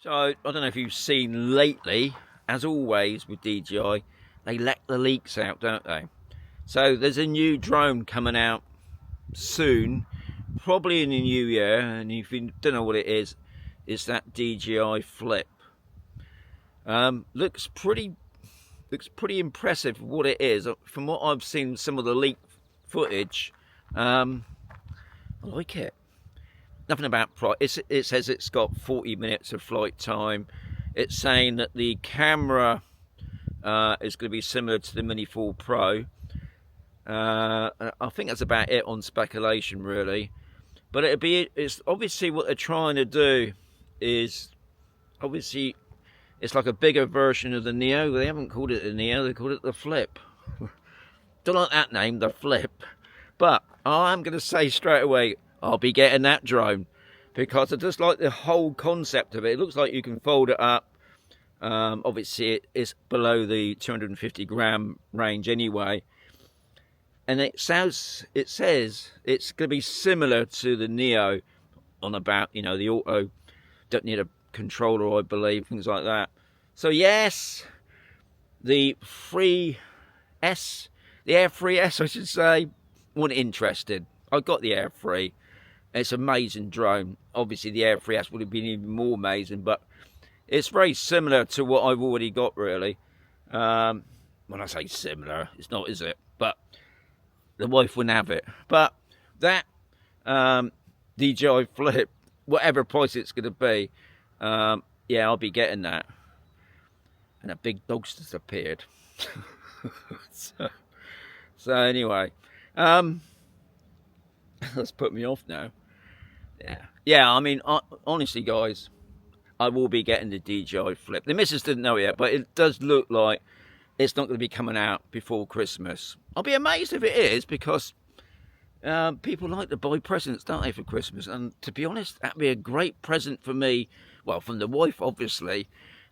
So I don't know if you've seen lately, as always with DJI, they let the leaks out, don't they? So there's a new drone coming out soon, probably in the new year, and if you don't know what it is, it's that DJI Flip. Looks pretty impressive for what it is. From what I've seen, some of the leak footage, I like it. Nothing about price. It says it's got 40 minutes of flight time. It's saying that the camera is going to be similar to the Mini 4 Pro. I think that's about it on speculation, really. But it's obviously what they're trying to do is obviously it's like a bigger version of the Neo. They haven't called it the Neo, they called it the Flip. Don't like that name, the Flip. But I'm going to say straight away, I'll be getting that drone because I just like the whole concept of it. It looks like you can fold it up. Obviously, it's below the 250 gram range anyway. And it says it's going to be similar to the Neo on about, you know, the auto, don't need a controller, I believe, things like that. So yes, the 3S, the Air 3S, I should say, wasn't interested. I got the Air 3. It's an amazing drone. Obviously, the Air 3S would have been even more amazing, but it's very similar to what I've already got, really. When I say similar, it's not, is it? But the wife wouldn't have it. But that DJI Flip, whatever price it's going to be, yeah, I'll be getting that. And a big dog's just appeared. so anyway, that's put me off now. Yeah. I mean, honestly, guys, I will be getting the DJI Flip. The missus didn't know yet, but it does look like it's not going to be coming out before Christmas. I'll be amazed if it is, because people like to buy presents, don't they, for Christmas? And to be honest, that'd be a great present for me. Well, from the wife, obviously,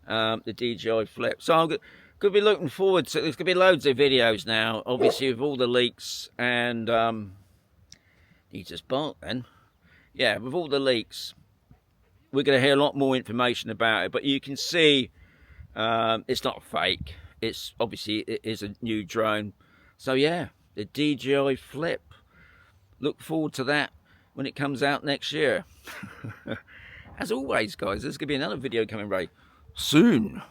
the DJI Flip. So I'm going to be looking forward to. There's going to be loads of videos now, obviously, with all the leaks and he just barked then. Yeah, with all the leaks, we're going to hear a lot more information about it. But you can see it's not fake. It's obviously, it is a new drone. So yeah, the DJI Flip. Look forward to that when it comes out next year. As always, guys, there's going to be another video coming very soon.